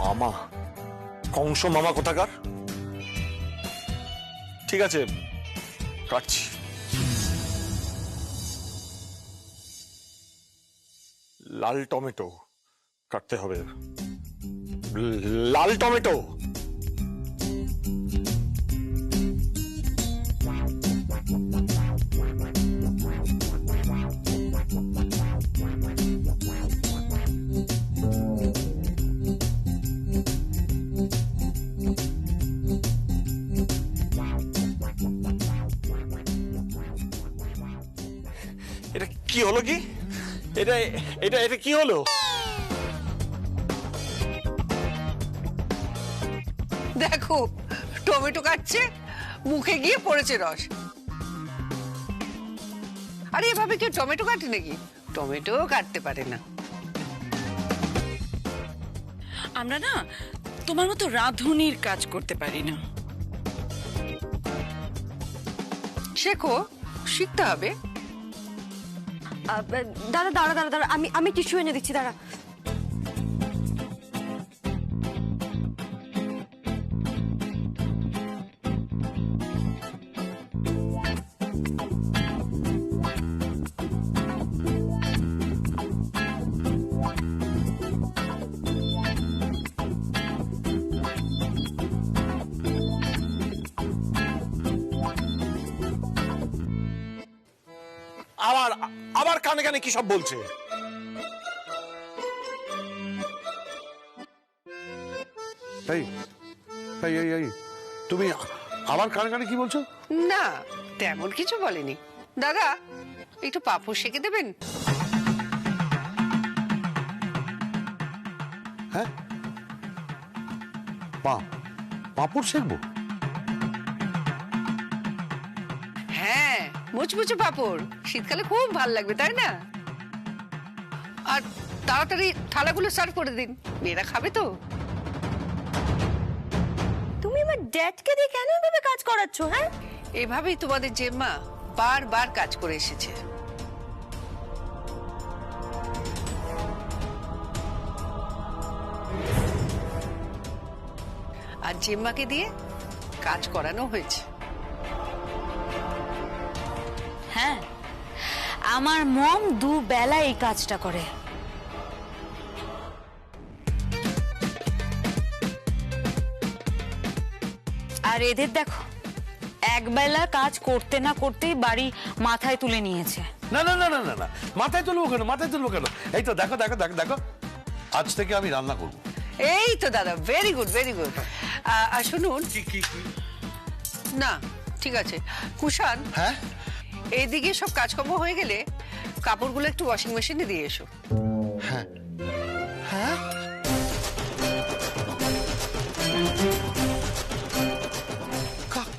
মামা, কংস মামা কোথাকার। ঠিক আছে, কাটছি। লাল টমেটো কাটতে হবে, লাল টমেটো। এটা কি হলো? কি এটা এটা এটা কি হলো? দেখো, টমেটো কাটছে, মুখে গিয়ে পড়েছে রস। আরে এভাবে কেউ টমেটো কাটে নাকি? টমেটো কাটতে পারে না। আমরা না তোমার মতো রাঁধুনির কাজ করতে পারি না। শেখো, শিখতে হবে। দাদা দাঁড়া দাঁড়া দাঁড়া, আমি টিস্যু এনে দিচ্ছি, দাঁড়া। আবার আবার কানে কানে কি সব বলছে? এই এই এই এই তুমি আবার কানে কানে কি বলছো? না, তেমন কিছু বলেনি। দাদা, একটু পাঁপড় সেঁকে দেবেন? হ্যাঁ, পাঁপড় শেখবো? হ্যাঁ, মুচমুচে পাঁপড়, শীতকালে খুব ভালো লাগবে, তাই না? আর তাড়াতাড়ি থালাগুলো সার্ভ করে দিন, মেয়েরা খাবে তো। তুমি আমার ড্যাডকে দিয়ে কেন এভাবে কাজ করাচ্ছ? হ্যাঁ, এভাবেই তোমাদের জেম্মা বারবার কাজ করে এসেছে। আর জেম্মাকে দিয়ে কাজ করানো হয়েছে। হ্যাঁ, আমার মম দুবেলা এই কাজটা করে। আর এদের দেখো, একবেলা কাজ করতে না করতেই বাড়ি মাথায় তুলে নিয়েছে। না না না না না না, মাথায় তুলবো কেন? মাথায় তুলবো কেন? এই তো দেখো দেখো দেখো দেখো, আজ থেকে আমি রান্না করবো। এই তো দাদা, ভেরি গুড ভেরি গুড। আর শুনুন, না ঠিক আছে, কুষাণ, হ্যাঁ এইদিকে সব কাজকর্ম হয়ে গেলে কাপড়গুলো একটু ওয়াশিং মেশিনে দিয়ে এসো। হ্যাঁ হ্যাঁ,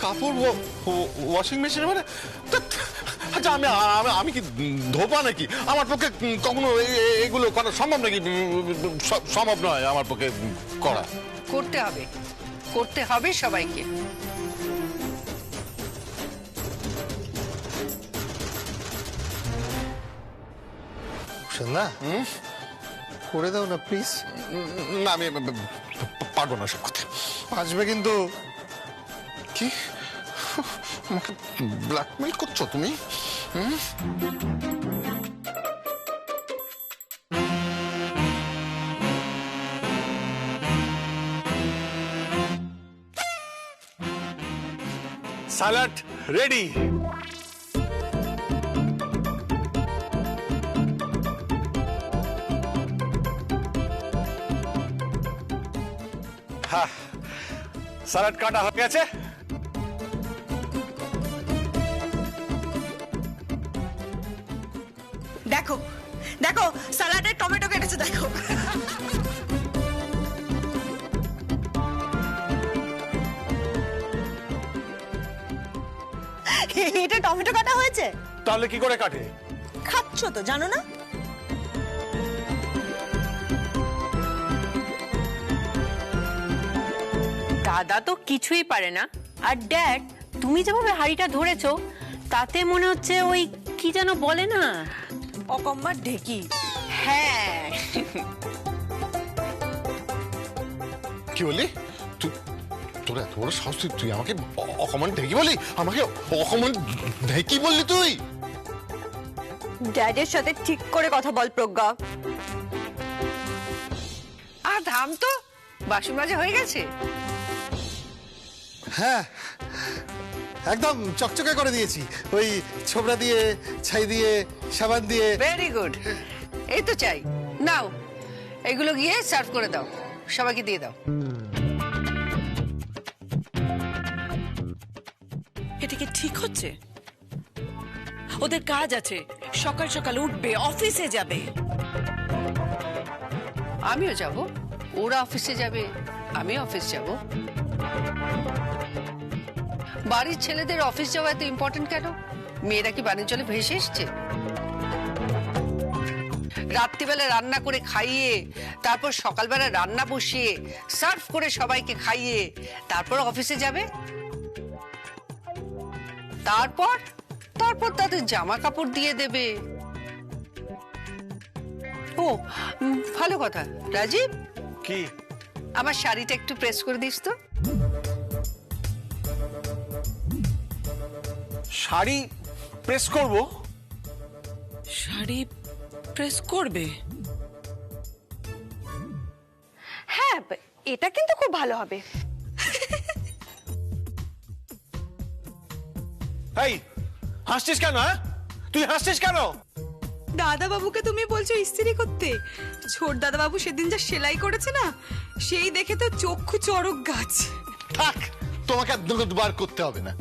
কাপড় ওয়াশিং মেশিনে মানে? আচ্ছা, আমি আমি আমি কি ধোপা নাকি? আমার পক্ষে কখনো এগুলো করা সম্ভব নাকি? সম্ভব নয় আমার পক্ষে করা। করতে হবে, করতে হবে সবাইকে। না করে দাও না প্লিজ। না, আমি পারবো না সব কথা। আসবে কিন্তু। কি আমাকে ব্ল্যাকমেল করছো তুমি? Salad ready. হ্যাঁ, স্যালাড কাটা হয়ে গেছে। দেখো দেখো, স্যালাডে টমেটো কেটেছে, দেখো। এটা টমেটো কাটা হয়েছে? তাহলে কি করে কাটে? খাচ্ছ তো, জানো না? দাদা তো কিছুই পারে না। আর ড্যাড, তুমি যেভাবে হাড়িটা ধরেছো তাতে মনে হচ্ছে ওই কি যেন বলে না, অকম্মার ঢেকি। হ্যাঁ। কি বললি তুই? তোর এত বড় সাহস, তুই আমাকে অকমান ঢেকি বলি? আমাকে অকমান ঢেকি বললি তুই? ড্যাডের সাথে ঠিক করে কথা বল প্রজ্ঞা। আর থাম তো, বাসন মাজা হয়ে গেছে? হ্যাঁ, একদম চকচকে করে দিয়েছি। ওই ছোবড়া দিয়ে, ছাই দিয়ে, সাবান দিয়ে। ভেরি গুড, এই তো চাই। নাও এগুলো গিয়ে সার্ভ করে দাও, সবাইকে দিয়ে দাও। এটা কি ঠিক হচ্ছে? ওদের কাজ আছে, সকাল সকাল উঠবে, অফিসে যাবে। আমিও যাব, ওরা অফিসে যাবে, আমি অফিস যাব। বাড়ির ছেলেদের অফিস যাওয়া এত ইম্পর্টেন্ট কেন? মেয়েরা কি বাণিজ্য জলে ভেসে এসছে? রাত্রিবেলা রান্না করে খাইয়ে, তারপর সকালবেলা রান্না বসিয়ে সার্ভ করে সবাইকে খাইয়ে তারপর অফিসে যাবে। তারপর তারপর তাদের জামা কাপড় দিয়ে দেবে। ও ভালো কথা। রাজীব, কি? আমার শাড়িটা একটু প্রেস করে দিস তো। শাড়ি প্রেস করব? শাড়ি প্রেস করবে? হ্যাঁ, এটা কিন্তু খুব ভালো হবে। এই হাসছিস কেন? হ্যাঁ, তুই হাসছিস কেন? দাদা বাবুকে তুমি বলছো ইস্ত্রি করতে? ছোট দাদা বাবু সেদিন যা সেলাই করেছে না, সেই দেখে তো চক্ষু চড়ক গাছ। থাক, তোমাকে আর দুবার করতে হবে না।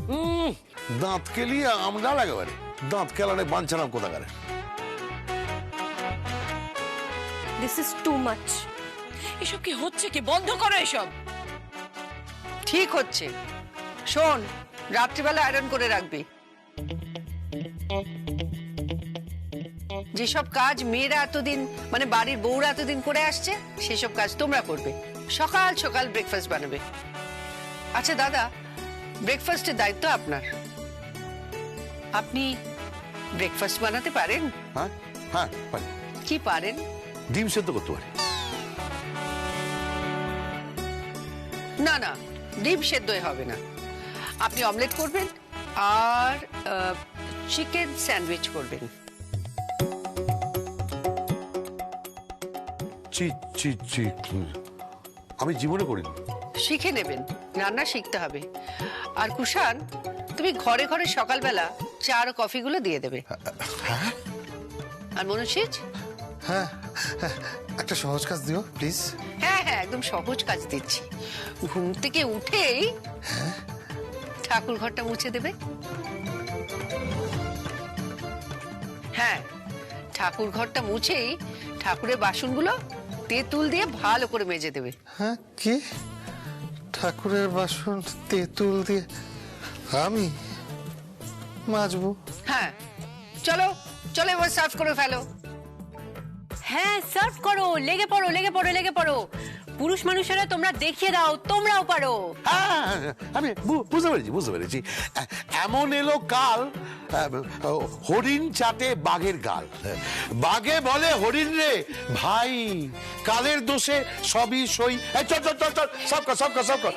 দাঁত কেলিয়ে আমরা একেবারে দাঁত কেলানে বাঞ্ছালাম কোথাকারে। This is too much. এসব কি হচ্ছে? কি বন্ধ করো এসব। ঠিক হচ্ছে। শোন, রাত্রিবেলা আয়রন করে রাখবি। যেসব কাজ মেয়েরা এতদিন, মানে বাড়ির বউরা এতদিন করে আসছে, সেসব কাজ তোমরা করবে। সকাল সকাল ব্রেকফাস্ট বানাবে। আচ্ছা দাদা, ব্রেকফাস্টের দায়িত্ব আপনার। আপনি ব্রেকফাস্ট বানাতে পারেন? হ্যাঁ হ্যাঁ পারি। কি পারেন? ডিম সেদ্ধ করতে পারি। না না, ডিম সেদ্ধই হবে না। আপনি অমলেট করবেন আর চিকেন স্যান্ডউইচ করবেন। চি চি চি আমি জীবনে করিনি। শিখে নেবেন, রান্না শিখতে হবে। আর কুষাণ, তুমি ঘরে ঘরে সকালবেলা চা আর কফিগুলো দিয়ে দেবে। আর মনুষিজ? হ্যাঁ, একটা সহজ কাজ দিও প্লিজ। হ্যাঁ হ্যাঁ, একদম সহজ কাজ দিচ্ছি। ঘুম থেকে উঠেই ঠাকুর ঘরটা মুছে দেবে। হ্যাঁ, ঠাকুর ঘরটা মুছেই ঠাকুরের বাসনগুলো তেঁতুল দিয়ে ভালো করে মেজে দেবে। হ্যাঁ, কি? ঠাকুরের বাসন তেঁতুল দিয়ে আমি মাজবো? হ্যাঁ, চলো চলো এবার সার্ভ করে ফেলো। হ্যাঁ, সার্ভ করো, লেগে পড়ো লেগে পড়ো লেগে পড়ো। পুরুষ মানুষেরা তোমরা দেখিয়ে দাও, তোমরাও পারো। হ্যাঁ, আমি বুঝতে পেরেছি। এমন এলো কাল, হরিণ চাটে বাঘের গাল। বাঘে বলে হরিণ রে ভাই, কালের দোষে সবই সই। চল চল চল চল, সব কর সব কর সব কর।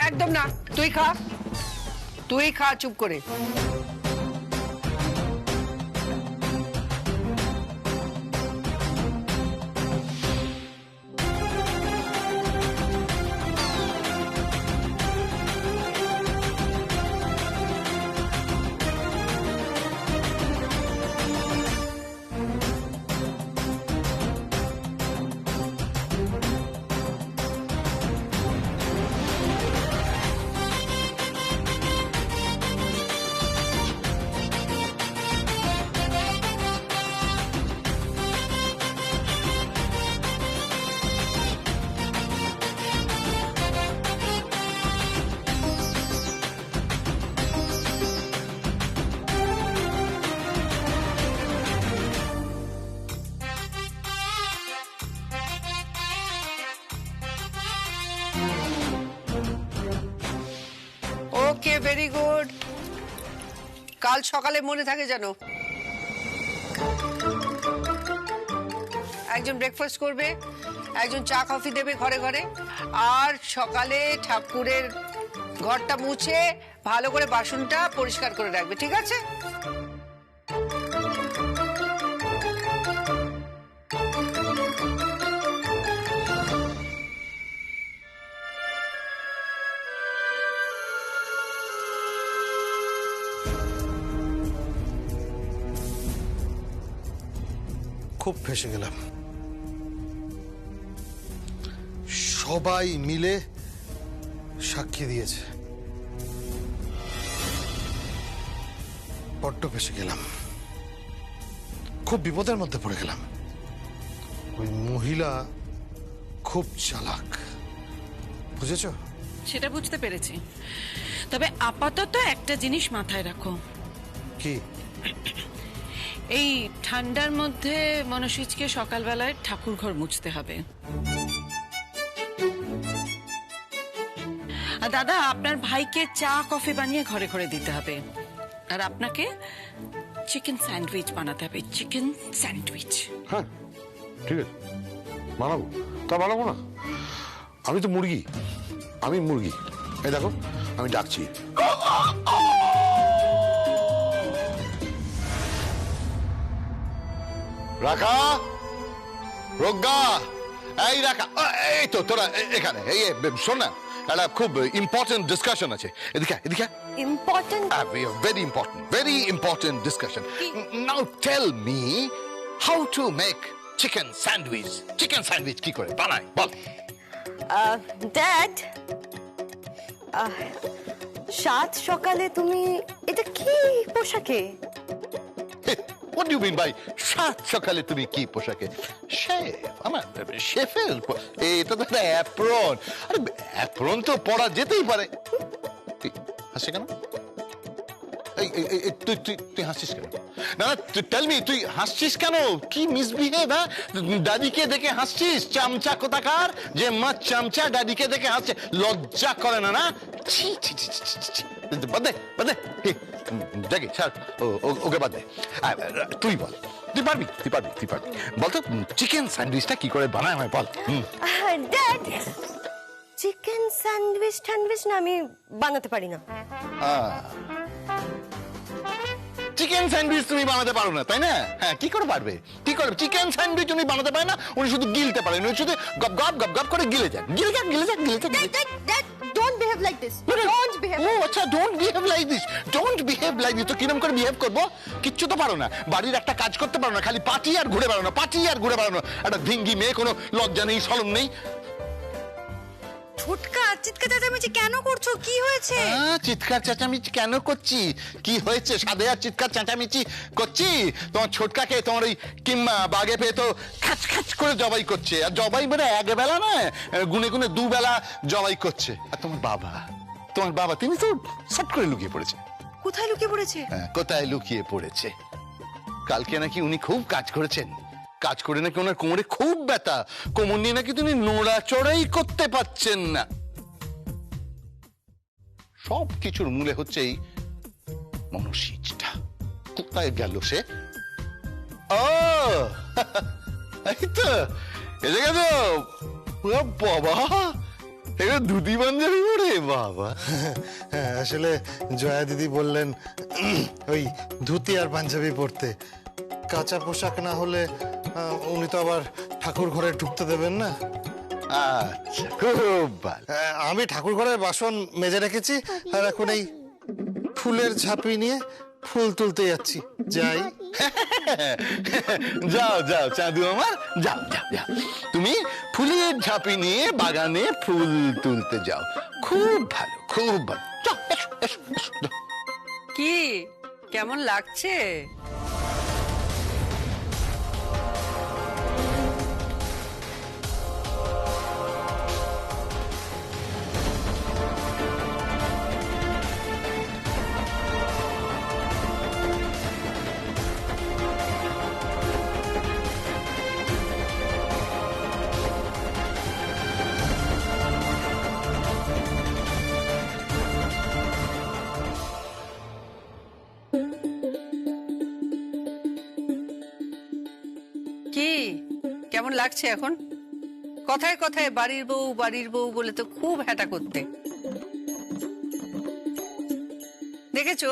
একদম না, তুই খা, তুই খা চুপ করে। Very good. কাল সকালে মনে থাকে যেন একজন ব্রেকফাস্ট করবে, একজন চা কফি দেবে ঘরে ঘরে, আর সকালে ঠাকুরের ঘরটা মুছে ভালো করে বাসনটা পরিষ্কার করে রাখবে, ঠিক আছে? খুব ফেঁসে গেলাম। সবাই মিলে সাক্ষী দিয়েছে, বড্ড ফেঁসে গেলাম, খুব বিপদের মধ্যে পড়ে গেলাম। ওই মহিলা খুব চালাক, বুঝেছো? সেটা বুঝতে পেরেছি, তবে আপাতত একটা জিনিস মাথায় রাখো। কি? এই ঠান্ডার মধ্যে মনসিজকে সকালবেলায় ঠাকুর ঘর মুছতে হবে। আর দাদা, আপনার ভাইকে চা কফি বানিয়ে ঘরে ঘরে দিতে হবে। আর আপনাকে চিকেন স্যান্ডউইচ বানাতে হবে, চিকেন স্যান্ডউইচ। হ্যাঁ ঠিক আছে, বানাবো। তা বানাবো না, আমি তো মুরগি, আমি মুরগি। এই দেখো আমি ডাকছি। রাখা, রোগা, এই রাখা, এই তো তোরা এখানে। এই শোন না, একটা খুব ইম্পর্টেন্ট ডিসকাশন আছে, এদিকে এদিকে। Important? Very important discussion. Now tell me how to make chicken sandwich. Chicken sandwich কি করে বানায় বল। ড্যাড, সাত সকালে তুমি এটা কি পোশাকে? What do you mean by সাত সকালে তুমি কি পোশাকে? শেফ, আমার শেফের এটা তো একটা অ্যাপ্রন। আরে অ্যাপ্রন তো পরা যেতেই পারে। হাসি কেন? তুই হাসছিস কেন? না টেল মি, তুই হাসছিস কেন? কি মিসবিহেভ? দাদিকে দেখে হাসছিস? চামচা কোথাকার, যে মা চামচা দাদিকে দেখে হাসছে, লজ্জা করে না? না বাদে বাদে, দেখে ছাড়, ওকে বাদ দে। তুই বল, তুই পারবি বল তো, চিকেন স্যান্ডউইচটা কি করে বানায় আমায় বল। ড্যাড, চিকেন স্যান্ডউইচ না আমি বানাতে পারি না। চিকেন স্যান্ডউইচ তুমি বানাতে পারো না, তাই না? হ্যাঁ, কি করে পারবে? কি করে চিকেন স্যান্ডউইচ উনি বানাতে পারে না? উনি শুধু গিলতে পারেন, উনি শুধু গপ গপ করে গিলে যান। Don't behave like this. Don't behave. ও আচ্ছা, don't behave like this. তো কিরকম করে বিহেভ করবো? কিচ্ছু তো পারো না, বাড়ির একটা কাজ করতে পারো না, খালি পাটি আর ঘুরে বেড়ানো। একটা ভিঙ্গি মেয়ে, কোনো লজ্জা নেই, শরম নেই। ছোটকা চিৎকার চেঁচামেচি কেন করছো? কি হয়েছে? চিৎকার চেঁচামেচি কেন করছি? কি হয়েছে? সাদে আর চিৎকার চেঁচামেচি করছি? তোমার ছোটকাকে তোমার ওই কিম্মা বাগে পেয়ে তো খাচ খাচ করে জবাই করছে। আর জবাই মানে এক বেলা নয়, গুনে গুনে দুবেলা জবাই করছে। আর তোমার বাবা তিনি তো সট করে লুকিয়ে পড়েছে। কোথায় লুকিয়ে পড়েছে? কোথায় লুকিয়ে পড়েছে? কালকে নাকি উনি খুব কাজ করেছেন, কাজ করে নাকি ওনার কোমরে খুব ব্যথা, কোমর নিয়ে নাকি তিনি নড়াচড়াই করতে পারছেন না। সব কিছুর মূলে হচ্ছে এই মনসিজটা। কোথায় গেল সে? ও এই তো এসে গেছ বাবা, এবার ধুতি পাঞ্জাবি পরে বাবা। হ্যাঁ, আসলে জয়া দিদি বললেন ওই ধুতি আর পাঞ্জাবি পরতে। কাঁচা পোশাক না হলে উনি তো আবার ঠাকুর ঘরে ঢুকতে দেবেন না। আচ্ছা, খুব ভালো। আমি ঠাকুর ঘরের বাসন মেজে রেখেছি, আর এখন এই ফুলের ঝাঁপি নিয়ে ফুল তুলতে যাচ্ছি। যাই। যাও চাঁদু আমার, যাও। তুমি ফুলের ঝাঁপি নিয়ে বাগানে ফুল তুলতে যাও। খুব ভালো। কি কেমন লাগছে? লাগছে এখন? কথায় কথায় বাড়ির বউ বলে তো খুব হ্যাটা করতে। দেখেছো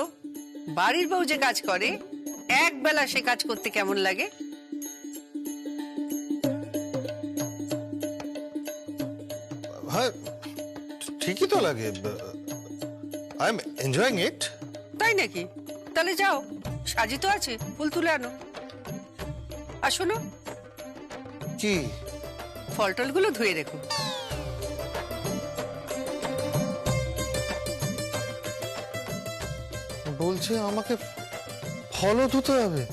বাড়ির বউ যে কাজ করে এক বেলা সে কাজ করতে কেমন লাগে? হ্যাঁ ঠিকই তো লাগে, আই এম এনজয়িং ইট। তাই নাকি? তাহলে যাও, সাজি তো আছে, ফুল তুলে আনো। আর শোনো, কি? ফলটলগুলো ধুয়ে রেখো। বলছে আমাকে ফলও ধুতে হবে?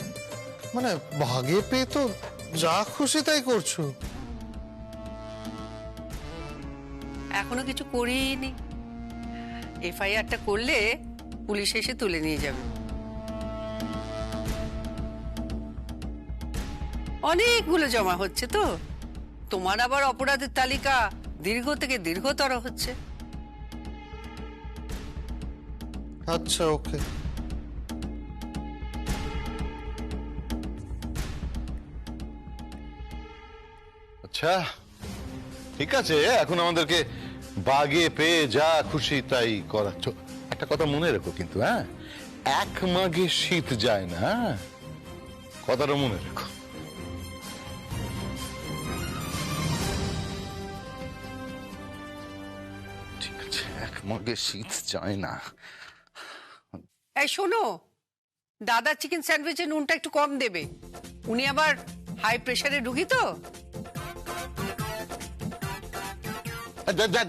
মানে ভাগে পেয়ে তো যা খুশি তাই করছো। এখনো কিছু করিনি। এফআইআরটা করলে পুলিশ এসে তুলে নিয়ে যাবে। অনেকগুলো জমা হচ্ছে তো, তোমার আবার অপরাধের তালিকা দীর্ঘ থেকে দীর্ঘতর হচ্ছে। আচ্ছা ওকে। আচ্ছা ঠিক আছে, এখন আমাদেরকে বাগে পেয়ে যা খুশি তাই করাচ্ছ। একটা কথা মনে রেখো কিন্তু, হ্যাঁ, এক মাঘে শীত যায় না, হ্যাঁ? কথাটা মনে রেখো। ঠিক আছে, এক মাঘে শীত যায় না। এই শোনো, দাদা চিকেন স্যান্ডউইচে নুনটা একটু কম দেবে, উনি আবার হাই প্রেসারে রুগী তো।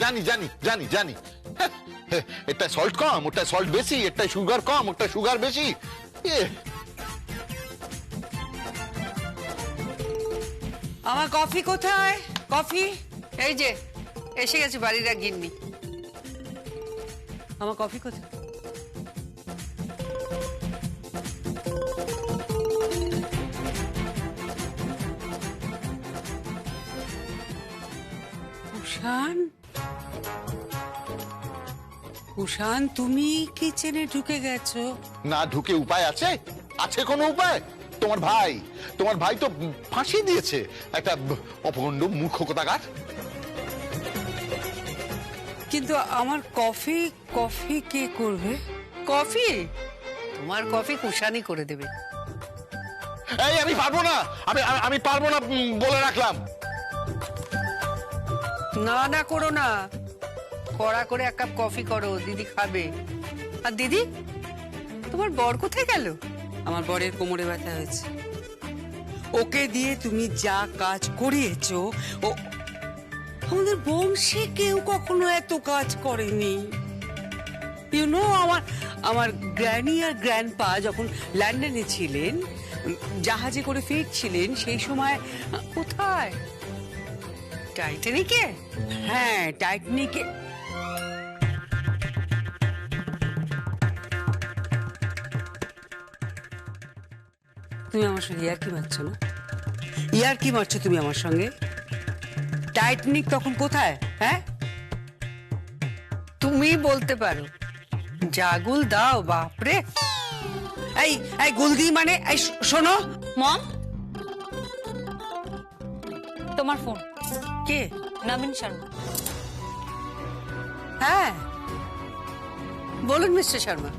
জানি জানি জানি জানি, এটা সল্ট কম, ওটা সল্ট বেশি, এটা সুগার কম, ওটা সুগার বেশি। আমার কফি কোথায়? কফি এই যে এসে গেছে বাড়ির এক গিন্নি। আমার কফি কোথায়? কুষাণ, কুষাণ তুমি কিচেনে ঢুকে গেছো? না ঢুকে উপায় আছে? আছে কোনো উপায়? তোমার ভাই তো ফাঁসি দিয়েছে একটা অপগণ্ড মূর্খ কোথাকার। কিন্তু আমার কফি, কফি কে করবে? কফি তোমার কফি কুষাণই করে দেবে। এই আমি পারবো না, আমি পারবো না বলে রাখলাম। না না করো না, কড়া করে এক কাপ কফি করো, দিদি খাবে। আর দিদি, তোমার বর কোথায় গেল? আমার বরের কোমরে ব্যথা হয়েছে, ওকে দিয়ে তুমি যা কাজ করিয়েছো, ও আমাদের বংশে কেউ কখনো এত কাজ করেনি। ইউ নো, আমার গ্র্যানি আর গ্র্যান্ডপা যখন লন্ডনে ছিলেন, জাহাজে করে ফিরছিলেন, সেই সময় কোথায়? টাইটানিকে? হ্যাঁ টাইটানিকে। তুমি আমার সঙ্গে ইয়ার্কি মারছো না? ইয়ার্কি মারছো তুমি আমার সঙ্গে? টাইটানিক তখন কোথায়? হ্যাঁ তুমি বলতে পারো, জাগুল দাও। বাপরে, এই গুলদি মানে, এই শোনো মম, তোমার ফোন। কে? নবীন শর্মা। হ্যাঁ বলুন মিস্টার শর্মা।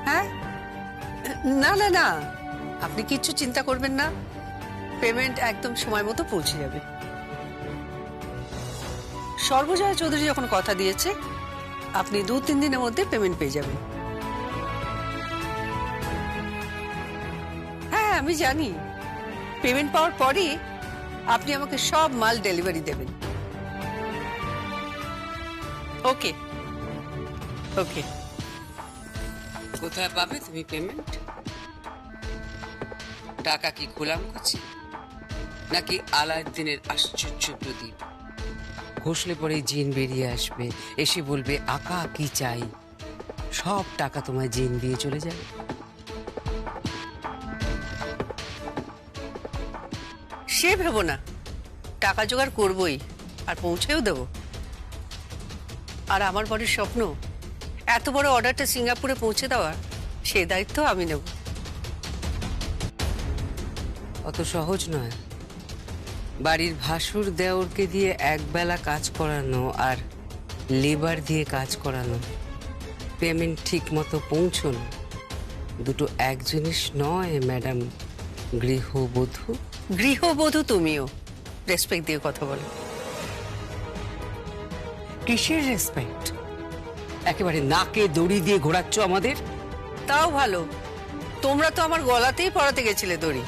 হ্যাঁ, না না না, আপনি কিচ্ছু চিন্তা করবেন না, পেমেন্ট একদম সময় মতো পৌঁছে যাবে। সর্বজয়া চৌধুরী যখন কথা দিয়েছে, আপনি 2-3 দিনের মধ্যে পেমেন্ট পেয়ে যাবেন। হ্যাঁ আমি জানি, পেমেন্ট পাওয়ার পরই আপনি আমাকে সব মাল ডেলিভারি দেবেন। ওকে ওকে। কোথায় পাবে তুমি পেমেন্ট? টাকা কি গোলাম করছি নাকি আলাউদ্দিনের আশ্চর্য প্রদীপ? ঘষলে পরে জিন বেরিয়ে আসবে, এসে বলবে আকা কি চাই, সব টাকা তোমায় জিন দিয়ে চলে যাবে। সে ভেবো না, টাকা জোগাড় করবই, আর পৌঁছেও দেব। আর আমার বড় স্বপ্ন, এত বড় অর্ডারটা সিঙ্গাপুরে পৌঁছে দেওয়ার, সে দায়িত্ব আমি নেব। অত সহজ নয়। বাড়ির ভাসুর দেওরকে দিয়ে একবেলা কাজ করানো আর লেবার দিয়ে কাজ করানো, পেমেন্ট ঠিক মতো পৌঁছানো, দুটো এক জিনিস নয় ম্যাডাম গৃহবধূ। গৃহবধূ তুমিও রেসপেক্ট দিয়ে কথা বলো। কিসের রেসপেক্ট? একেবারে নাকে দড়ি দিয়ে ঘোরাচ্ছ আমাদের। তাও ভালো, তোমরা তো আমার গলাতেই পড়াতে গেছিলে দড়ি।